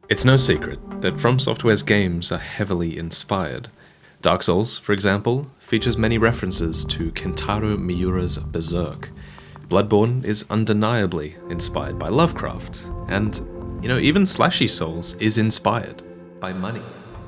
It's no secret that From Software's games are heavily inspired. Dark Souls, for example, features many references to Kentaro Miura's Berserk. Bloodborne is undeniably inspired by Lovecraft, and, even Slashy Souls is inspired by money.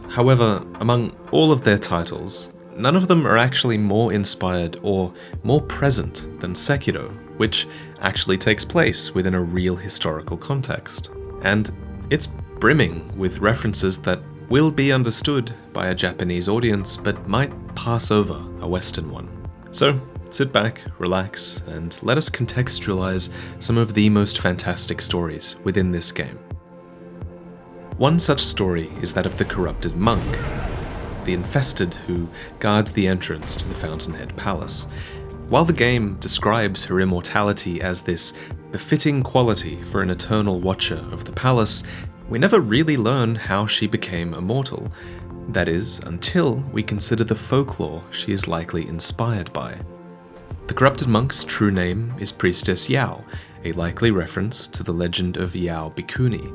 However, among all of their titles, none of them are actually more inspired or more present than Sekiro, which actually takes place within a real historical context. And it's brimming with references that will be understood by a Japanese audience but might pass over a Western one. So, sit back, relax, and let us contextualize some of the most fantastic stories within this game. One such story is that of the corrupted monk, the infested who guards the entrance to the Fountainhead Palace. While the game describes her immortality as this befitting quality for an eternal watcher of the palace, we never really learn how she became immortal. That is, until we consider the folklore she is likely inspired by. The corrupted monk's true name is Priestess Yao, a likely reference to the legend of Yao Bikuni.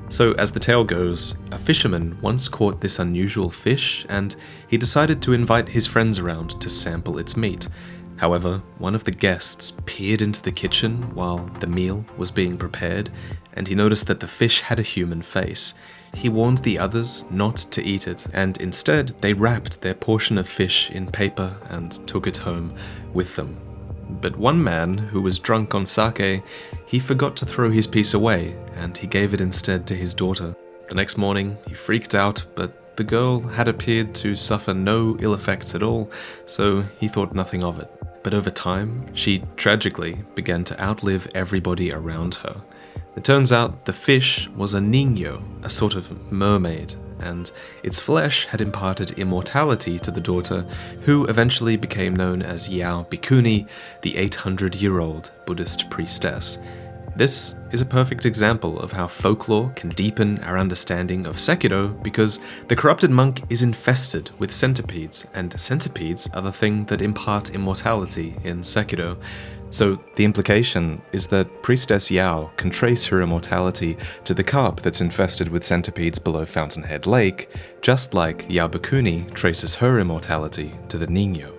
So, as the tale goes, a fisherman once caught this unusual fish, and he decided to invite his friends around to sample its meat. However, one of the guests peered into the kitchen while the meal was being prepared, and he noticed that the fish had a human face. He warned the others not to eat it, and instead they wrapped their portion of fish in paper and took it home with them. But one man, who was drunk on sake, he forgot to throw his piece away, and he gave it instead to his daughter. The next morning, he freaked out, but the girl had appeared to suffer no ill effects at all, so he thought nothing of it. But over time, she tragically began to outlive everybody around her. It turns out the fish was a niño, a sort of mermaid, and its flesh had imparted immortality to the daughter, who eventually became known as Yao Bikuni, the 800-year-old Buddhist priestess. This is a perfect example of how folklore can deepen our understanding of Sekiro, because the corrupted monk is infested with centipedes, and centipedes are the thing that impart immortality in Sekiro. So the implication is that Priestess Yao can trace her immortality to the carp that's infested with centipedes below Fountainhead Lake, just like Yao Bikuni traces her immortality to the Niño.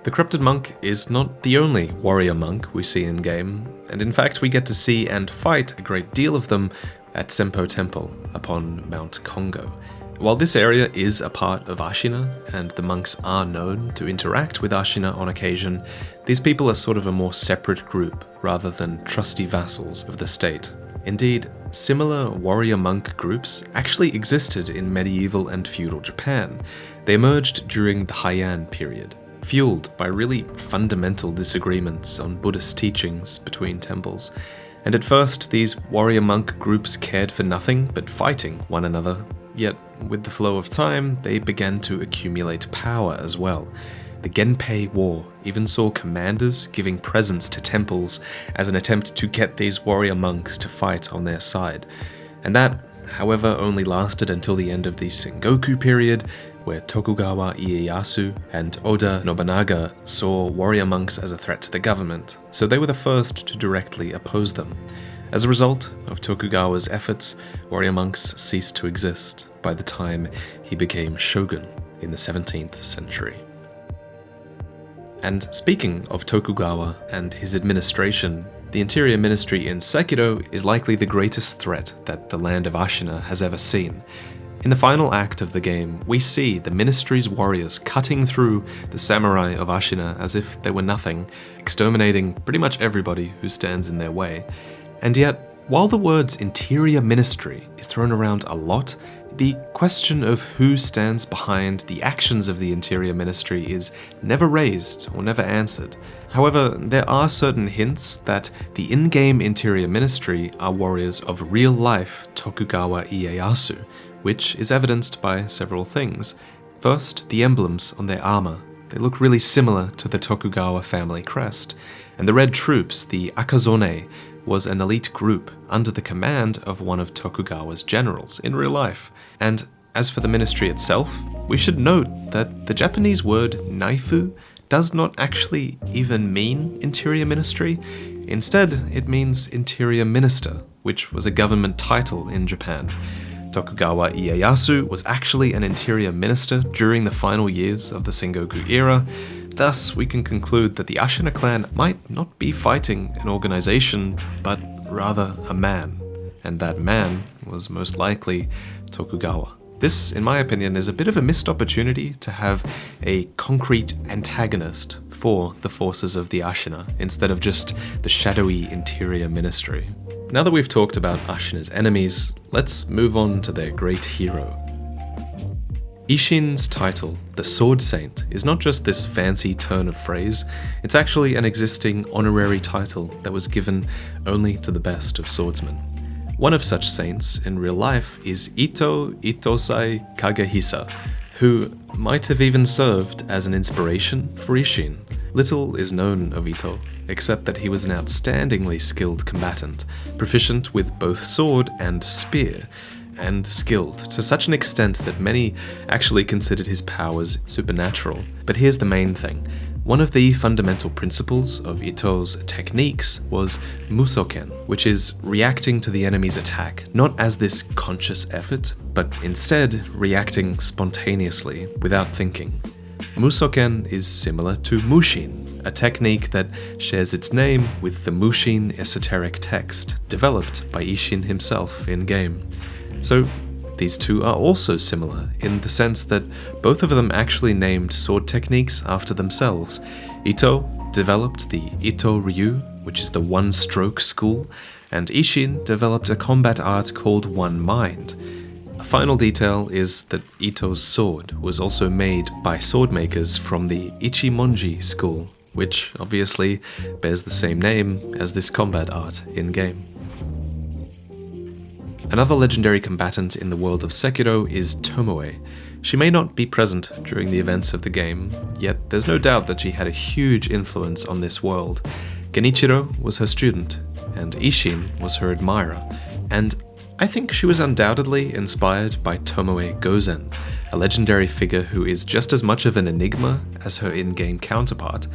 The corrupted monk is not the only warrior monk we see in-game, and in fact we get to see and fight a great deal of them at Senpo Temple upon Mount Kongo. While this area is a part of Ashina, and the monks are known to interact with Ashina on occasion, these people are sort of a more separate group rather than trusty vassals of the state. Indeed, similar warrior monk groups actually existed in medieval and feudal Japan. They emerged during the Heian period, fueled by really fundamental disagreements on Buddhist teachings between temples. And at first, these warrior monk groups cared for nothing but fighting one another. Yet, with the flow of time, they began to accumulate power as well. The Genpei War even saw commanders giving presents to temples as an attempt to get these warrior monks to fight on their side. And that, however, only lasted until the end of the Sengoku period, where Tokugawa Ieyasu and Oda Nobunaga saw warrior monks as a threat to the government, so they were the first to directly oppose them. As a result of Tokugawa's efforts, warrior monks ceased to exist by the time he became shogun in the 17th century. And speaking of Tokugawa and his administration, the Interior Ministry in Sekiro is likely the greatest threat that the land of Ashina has ever seen. In the final act of the game, we see the Ministry's warriors cutting through the samurai of Ashina as if they were nothing, exterminating pretty much everybody who stands in their way. And yet, while the words Interior Ministry is thrown around a lot, the question of who stands behind the actions of the Interior Ministry is never raised or never answered. However, there are certain hints that the in-game Interior Ministry are warriors of real-life Tokugawa Ieyasu, which is evidenced by several things. First, the emblems on their armor. They look really similar to the Tokugawa family crest. And the red troops, the Akazone, was an elite group under the command of one of Tokugawa's generals in real life. And as for the ministry itself, we should note that the Japanese word naifu does not actually even mean interior ministry. Instead, it means interior minister, which was a government title in Japan. Tokugawa Ieyasu was actually an interior minister during the final years of the Sengoku era. Thus, we can conclude that the Ashina clan might not be fighting an organization, but rather a man. And that man was most likely Tokugawa. This, in my opinion, is a bit of a missed opportunity to have a concrete antagonist for the forces of the Ashina, instead of just the shadowy interior ministry. Now that we've talked about Ashina's enemies, let's move on to their great hero. Isshin's title, the Sword Saint, is not just this fancy turn of phrase, it's actually an existing honorary title that was given only to the best of swordsmen. One of such saints in real life is Ito Itosai Kagehisa, who might have even served as an inspiration for Isshin. Little is known of Ito, except that he was an outstandingly skilled combatant, proficient with both sword and spear, and skilled to such an extent that many actually considered his powers supernatural. But here's the main thing. One of the fundamental principles of Ito's techniques was musoken, which is reacting to the enemy's attack, not as this conscious effort, but instead reacting spontaneously, without thinking. Musoken is similar to Mushin, a technique that shares its name with the Mushin esoteric text, developed by Isshin himself in-game. So, these two are also similar, in the sense that both of them actually named sword techniques after themselves. Ito developed the Ito Ryu, which is the one-stroke school, and Isshin developed a combat art called One Mind. A final detail is that Ito's sword was also made by swordmakers from the Ichimonji school, which obviously bears the same name as this combat art in-game. Another legendary combatant in the world of Sekiro is Tomo. She may not be present during the events of the game, yet there's no doubt that she had a huge influence on this world. Genichiro was her student, and Isshin was her admirer, and I think she was undoubtedly inspired by Tomoe Gozen, a legendary figure who is just as much of an enigma as her in-game counterpart.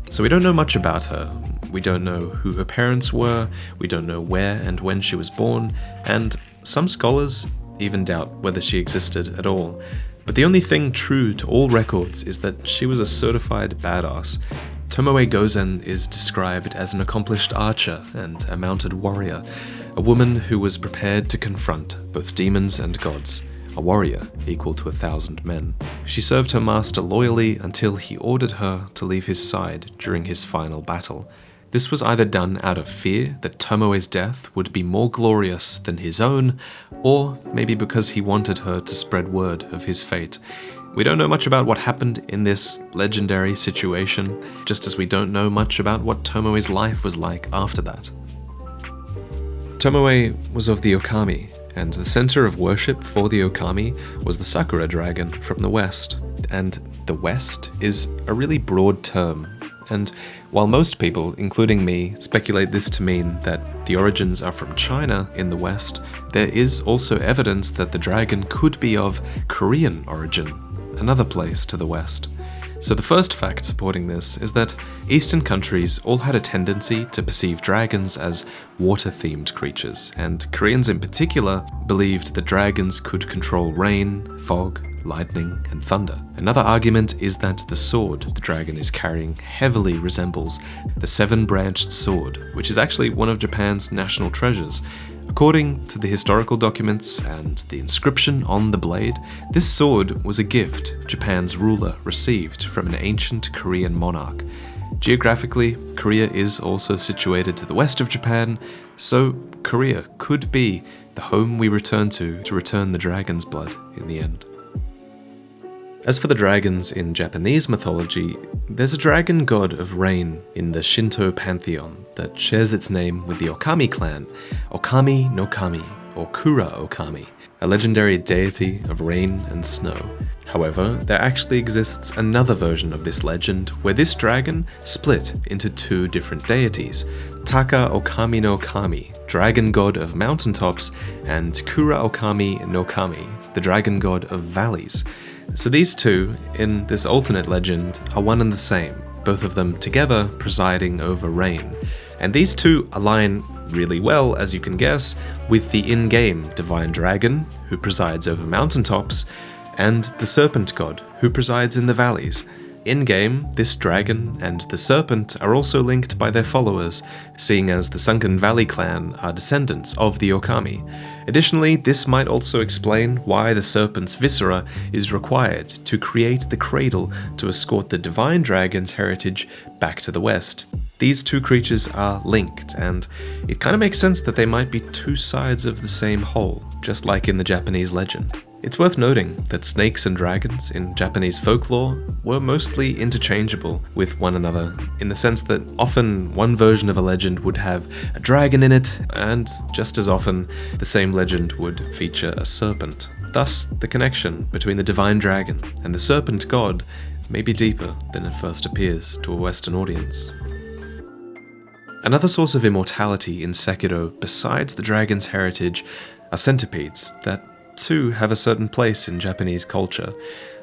So we don't know much about her. We don't know who her parents were, we don't know where and when she was born, and some scholars even doubt whether she existed at all. But the only thing true to all records is that she was a certified badass. Tomoe Gozen is described as an accomplished archer and a mounted warrior, a woman who was prepared to confront both demons and gods, a warrior equal to 1,000 men. She served her master loyally until he ordered her to leave his side during his final battle. This was either done out of fear that Tomoe's death would be more glorious than his own, or maybe because he wanted her to spread word of his fate. We don't know much about what happened in this legendary situation, just as we don't know much about what Tomoe's life was like after that. Tomoe was of the Okami, and the center of worship for the Okami was the Sakura Dragon from the West. And the West is a really broad term, and while most people, including me, speculate this to mean that the origins are from China in the West, there is also evidence that the dragon could be of Korean origin, another place to the west. So the first fact supporting this is that Eastern countries all had a tendency to perceive dragons as water-themed creatures, and Koreans in particular believed that dragons could control rain, fog, lightning, and thunder. Another argument is that the sword the dragon is carrying heavily resembles the seven-branched sword, which is actually one of Japan's national treasures. According to the historical documents and the inscription on the blade, this sword was a gift Japan's ruler received from an ancient Korean monarch. Geographically, Korea is also situated to the west of Japan, so Korea could be the home we return to return the dragon's blood in the end. As for the dragons in Japanese mythology, there's a dragon god of rain in the Shinto pantheon that shares its name with the Okami clan, Okami no Kami, or Kura Okami, a legendary deity of rain and snow. However, there actually exists another version of this legend where this dragon split into two different deities, Taka Okami no Kami, dragon god of mountaintops, and Kura Okami no Kami, the dragon god of valleys. So these two, in this alternate legend, are one and the same, both of them together presiding over rain. And these two align really well, as you can guess, with the in-game Divine Dragon, who presides over mountaintops, and the Serpent God, who presides in the valleys. In-game, this dragon and the serpent are also linked by their followers, seeing as the Sunken Valley clan are descendants of the Okami. Additionally, this might also explain why the serpent's viscera is required to create the cradle to escort the Divine Dragon's heritage back to the west. These two creatures are linked, and it kind of makes sense that they might be two sides of the same whole, just like in the Japanese legend. It's worth noting that snakes and dragons in Japanese folklore were mostly interchangeable with one another, in the sense that often one version of a legend would have a dragon in it, and just as often the same legend would feature a serpent. Thus, the connection between the Divine Dragon and the Serpent God may be deeper than it first appears to a Western audience. Another source of immortality in Sekiro, besides the dragon's heritage, are centipedes that too have a certain place in Japanese culture.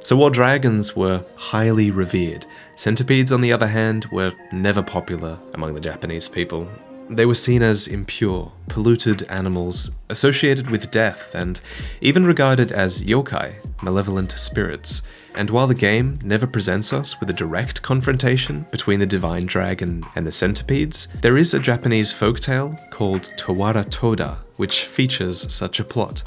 So while dragons were highly revered, centipedes on the other hand were never popular among the Japanese people. They were seen as impure, polluted animals associated with death and even regarded as yokai, malevolent spirits. And while the game never presents us with a direct confrontation between the Divine Dragon and the centipedes, there is a Japanese folktale called Towara Toda which features such a plot.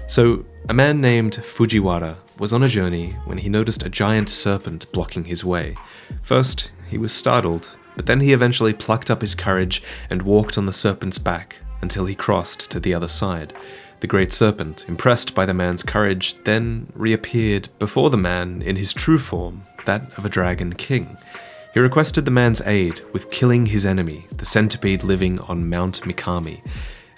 So, a man named Fujiwara was on a journey when he noticed a giant serpent blocking his way. First, he was startled, but then he eventually plucked up his courage and walked on the serpent's back until he crossed to the other side. The great serpent, impressed by the man's courage, then reappeared before the man in his true form, that of a dragon king. He requested the man's aid with killing his enemy, the centipede living on Mount Mikami,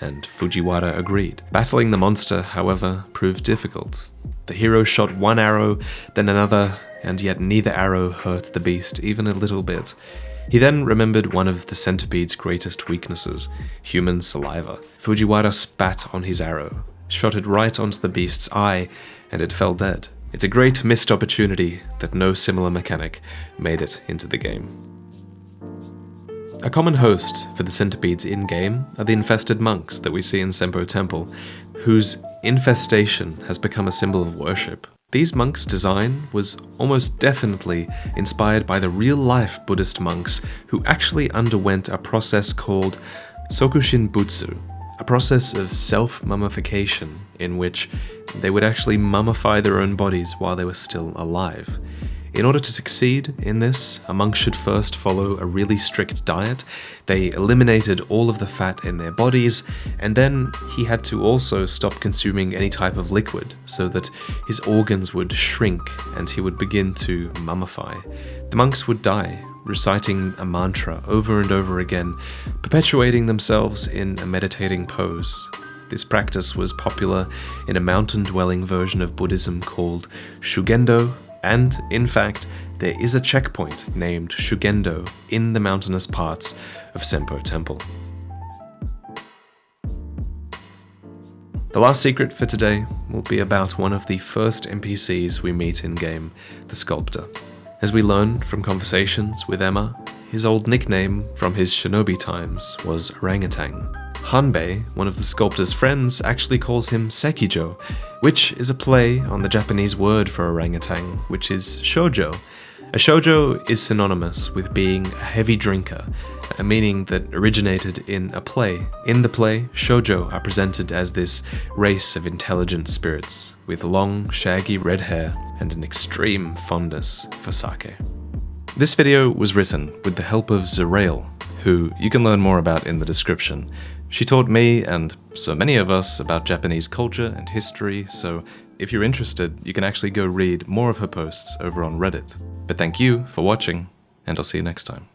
and Fujiwara agreed. Battling the monster, however, proved difficult. The hero shot one arrow, then another, and yet neither arrow hurt the beast even a little bit. He then remembered one of the centipede's greatest weaknesses, human saliva. Fujiwara spat on his arrow, shot it right onto the beast's eye, and it fell dead. It's a great missed opportunity that no similar mechanic made it into the game. A common host for the centipedes in-game are the Infested Monks that we see in Senpou Temple, whose infestation has become a symbol of worship. These monks' design was almost definitely inspired by the real-life Buddhist monks who actually underwent a process called Sokushin Butsu, a process of self-mummification in which they would actually mummify their own bodies while they were still alive. In order to succeed in this, a monk should first follow a really strict diet. They eliminated all of the fat in their bodies, and then he had to also stop consuming any type of liquid so that his organs would shrink and he would begin to mummify. The monks would die, reciting a mantra over and over again, perpetuating themselves in a meditating pose. This practice was popular in a mountain-dwelling version of Buddhism called Shugendo, and, in fact, there is a checkpoint named Shugendo in the mountainous parts of Senpou Temple. The last secret for today will be about one of the first NPCs we meet in-game, the Sculptor. As we learn from conversations with Emma, his old nickname from his shinobi times was Orangutan. Hanbei, one of the Sculptor's friends, actually calls him Sekijo, which is a play on the Japanese word for orangutan, which is shoujo. A shoujo is synonymous with being a heavy drinker, a meaning that originated in a play. In the play, shoujo are presented as this race of intelligent spirits, with long, shaggy red hair and an extreme fondness for sake. This video was written with the help of Zerail, who you can learn more about in the description. She taught me, and so many of us, about Japanese culture and history, so if you're interested, you can actually go read more of her posts over on Reddit. But thank you for watching, and I'll see you next time.